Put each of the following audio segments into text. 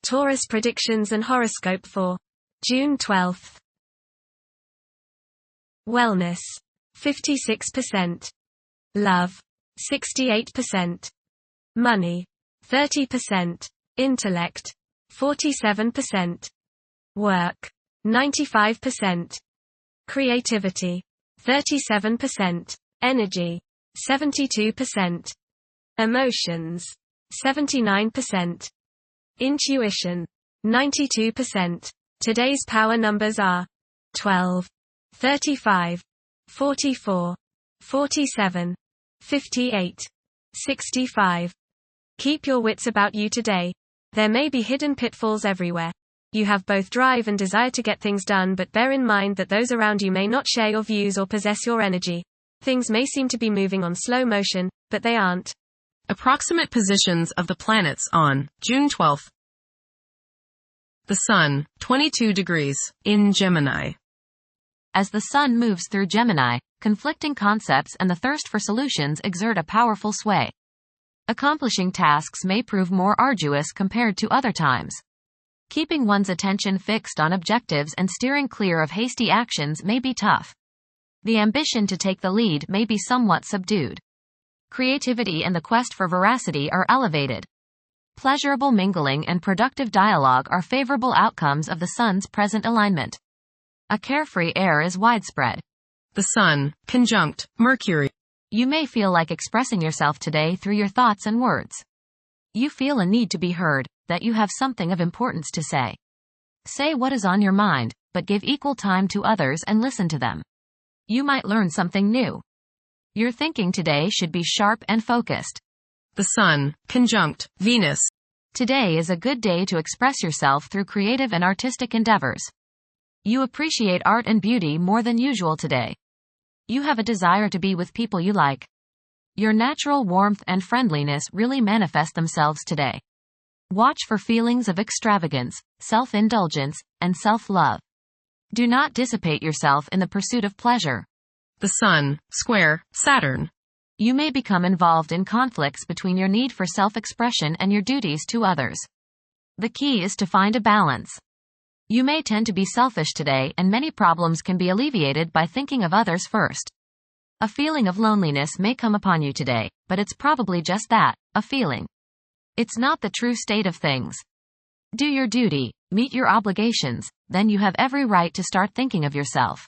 Taurus predictions and horoscope for June 12th. Wellness, 56%. Love, 68%. Money, 30%. Intellect, 47%. Work, 95%. Creativity, 37%. Energy, 72%. Emotions, 79%. Intuition, 92%. Today's power numbers are 12, 35, 44, 47, 58, 65. Keep your wits about you today. There may be hidden pitfalls everywhere. You have both drive and desire to get things done, but bear in mind that those around you may not share your views or possess your energy. Things may seem to be moving on slow motion, but they aren't. Approximate positions of the planets on June 12th. The Sun, 22 degrees, in Gemini. As the Sun moves through Gemini, conflicting concepts and the thirst for solutions exert a powerful sway. Accomplishing tasks may prove more arduous compared to other times. Keeping one's attention fixed on objectives and steering clear of hasty actions may be tough. The ambition to take the lead may be somewhat subdued. Creativity and the quest for veracity are elevated. Pleasurable mingling and productive dialogue are favorable outcomes of the Sun's present alignment. A carefree air is widespread. The Sun, conjunct Mercury. You may feel like expressing yourself today through your thoughts and words. You feel a need to be heard, that you have something of importance to say. Say what is on your mind, but give equal time to others and listen to them. You might learn something new. Your thinking today should be sharp and focused. The Sun, conjunct Venus. Today is a good day to express yourself through creative and artistic endeavors. You appreciate art and beauty more than usual today. You have a desire to be with people you like. Your natural warmth and friendliness really manifest themselves today. Watch for feelings of extravagance, self-indulgence, and self-love. Do not dissipate yourself in the pursuit of pleasure. The Sun, square Saturn. You may become involved in conflicts between your need for self-expression and your duties to others. The key is to find a balance. You may tend to be selfish today, and many problems can be alleviated by thinking of others first. A feeling of loneliness may come upon you today, but it's probably just that, a feeling. It's not the true state of things. Do your duty, meet your obligations, then you have every right to start thinking of yourself.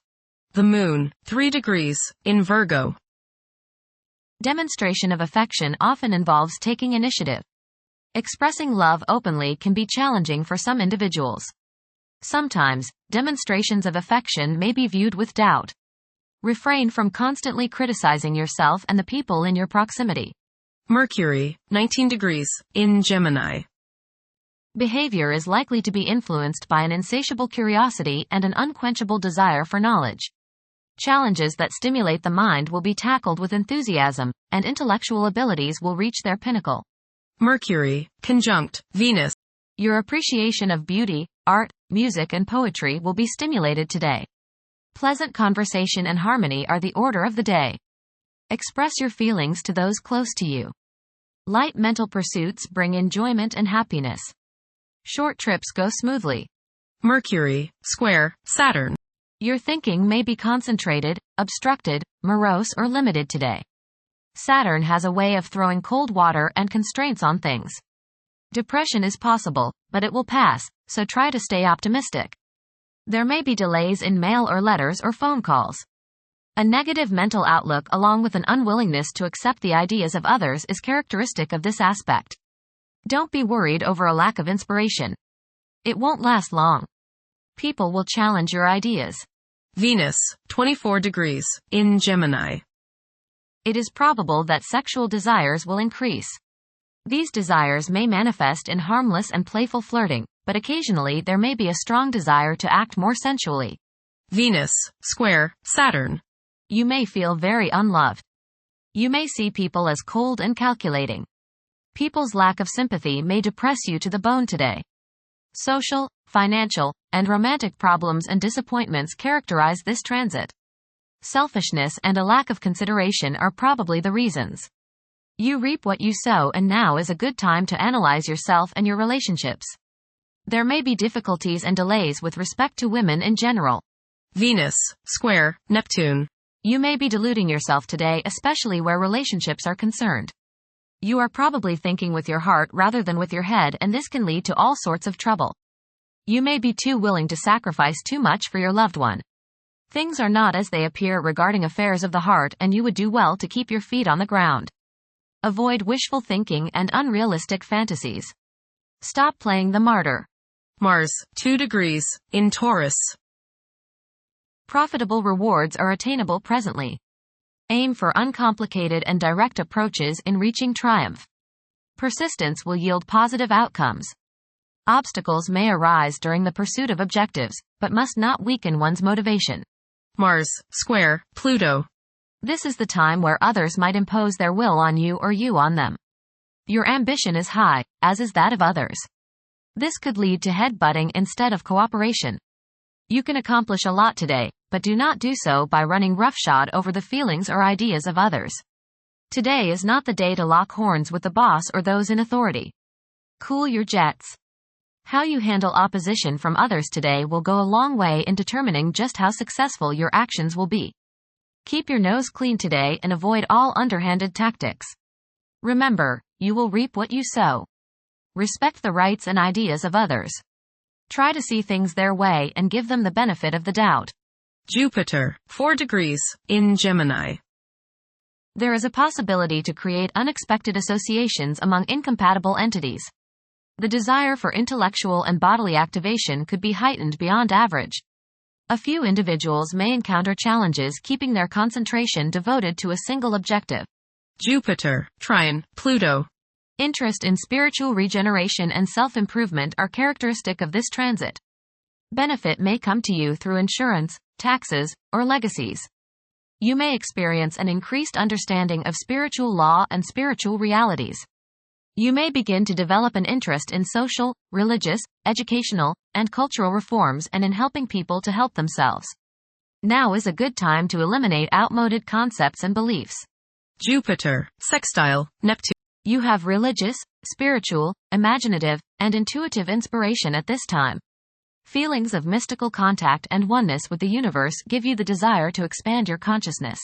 The Moon, 3 degrees, in Virgo. Demonstration of affection often involves taking initiative. Expressing love openly can be challenging for some individuals. Sometimes, demonstrations of affection may be viewed with doubt. Refrain from constantly criticizing yourself and the people in your proximity. Mercury, 19 degrees, in Gemini. Behavior is likely to be influenced by an insatiable curiosity and an unquenchable desire for knowledge. Challenges that stimulate the mind will be tackled with enthusiasm, and intellectual abilities will reach their pinnacle. Mercury, conjunct Venus. Your appreciation of beauty, art, music and poetry will be stimulated today. Pleasant conversation and harmony are the order of the day. Express your feelings to those close to you. Light mental pursuits bring enjoyment and happiness. Short trips go smoothly. Mercury, square Saturn. Your thinking may be concentrated, obstructed, morose or limited today. Saturn has a way of throwing cold water and constraints on things. Depression is possible, but it will pass, so try to stay optimistic. There may be delays in mail or letters or phone calls. A negative mental outlook along with an unwillingness to accept the ideas of others is characteristic of this aspect. Don't be worried over a lack of inspiration. It won't last long. People will challenge your ideas. Venus, 24 degrees, in Gemini. It is probable that sexual desires will increase. These desires may manifest in harmless and playful flirting, but occasionally there may be a strong desire to act more sensually. Venus, square Saturn. You may feel very unloved. You may see people as cold and calculating. People's lack of sympathy may depress you to the bone today. Social, financial, and romantic problems and disappointments characterize this transit. Selfishness and a lack of consideration are probably the reasons. You reap what you sow, and now is a good time to analyze yourself and your relationships. There may be difficulties and delays with respect to women in general. Venus, square, Neptune. You may be deluding yourself today, especially where relationships are concerned. You are probably thinking with your heart rather than with your head, and this can lead to all sorts of trouble. You may be too willing to sacrifice too much for your loved one. Things are not as they appear regarding affairs of the heart, and you would do well to keep your feet on the ground. Avoid wishful thinking and unrealistic fantasies. Stop playing the martyr. Mars, 2 degrees, in Taurus. Profitable rewards are attainable presently. Aim for uncomplicated and direct approaches in reaching triumph. Persistence will yield positive outcomes. Obstacles may arise during the pursuit of objectives, but must not weaken one's motivation. Mars, square, Pluto. This is the time where others might impose their will on you or you on them. Your ambition is high, as is that of others. This could lead to head-butting instead of cooperation. You can accomplish a lot today, but do not do so by running roughshod over the feelings or ideas of others. Today is not the day to lock horns with the boss or those in authority. Cool your jets. How you handle opposition from others today will go a long way in determining just how successful your actions will be. Keep your nose clean today and avoid all underhanded tactics. Remember, you will reap what you sow. Respect the rights and ideas of others. Try to see things their way and give them the benefit of the doubt. Jupiter, 4 degrees, in Gemini. There is a possibility to create unexpected associations among incompatible entities. The desire for intellectual and bodily activation could be heightened beyond average. A few individuals may encounter challenges keeping their concentration devoted to a single objective. Jupiter, trine, Pluto. Interest in spiritual regeneration and self-improvement are characteristic of this transit. Benefit may come to you through insurance, taxes, or legacies. You may experience an increased understanding of spiritual law and spiritual realities. You may begin to develop an interest in social, religious, educational, and cultural reforms and in helping people to help themselves. Now is a good time to eliminate outmoded concepts and beliefs. Jupiter, sextile, Neptune. You have religious, spiritual, imaginative, and intuitive inspiration at this time. Feelings of mystical contact and oneness with the universe give you the desire to expand your consciousness.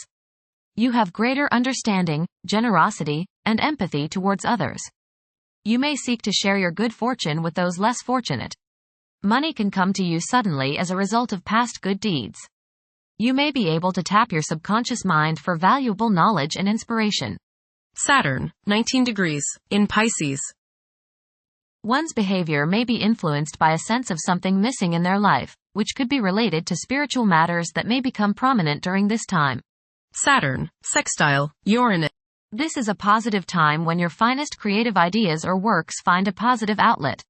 You have greater understanding, generosity, and empathy towards others. You may seek to share your good fortune with those less fortunate. Money can come to you suddenly as a result of past good deeds. You may be able to tap your subconscious mind for valuable knowledge and inspiration. Saturn, 19 degrees, in Pisces. One's behavior may be influenced by a sense of something missing in their life, which could be related to spiritual matters that may become prominent during this time. Saturn, sextile, Uranus. This is a positive time when your finest creative ideas or works find a positive outlet.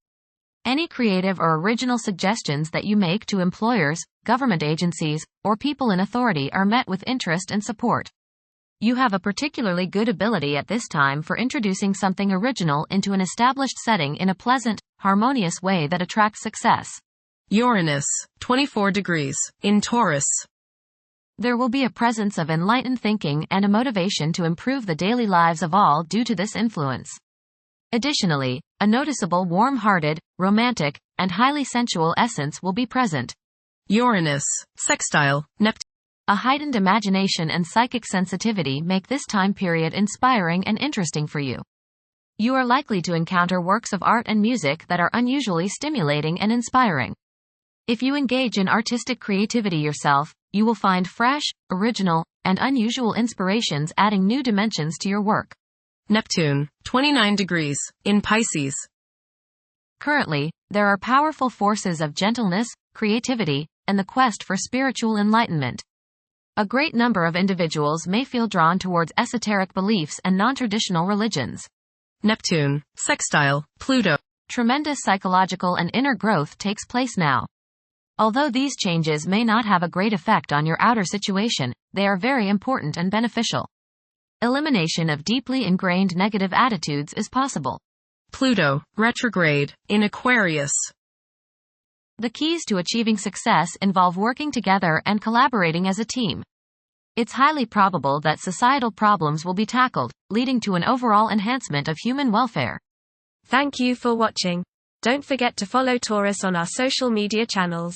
Any creative or original suggestions that you make to employers, government agencies, or people in authority are met with interest and support. You have a particularly good ability at this time for introducing something original into an established setting in a pleasant, harmonious way that attracts success. Uranus, 24 degrees, in Taurus. There will be a presence of enlightened thinking and a motivation to improve the daily lives of all due to this influence. Additionally, a noticeable warm-hearted, romantic, and highly sensual essence will be present. Uranus, sextile, Neptune. A heightened imagination and psychic sensitivity make this time period inspiring and interesting for you. You are likely to encounter works of art and music that are unusually stimulating and inspiring. If you engage in artistic creativity yourself, you will find fresh, original, and unusual inspirations adding new dimensions to your work. Neptune, 29 degrees, in Pisces. Currently, there are powerful forces of gentleness, creativity, and the quest for spiritual enlightenment. A great number of individuals may feel drawn towards esoteric beliefs and non-traditional religions. Neptune, sextile, Pluto. Tremendous psychological and inner growth takes place now. Although these changes may not have a great effect on your outer situation, they are very important and beneficial. Elimination of deeply ingrained negative attitudes is possible. Pluto, retrograde, in Aquarius. The keys to achieving success involve working together and collaborating as a team. It's highly probable that societal problems will be tackled, leading to an overall enhancement of human welfare. Thank you for watching. Don't forget to follow Taurus on our social media channels.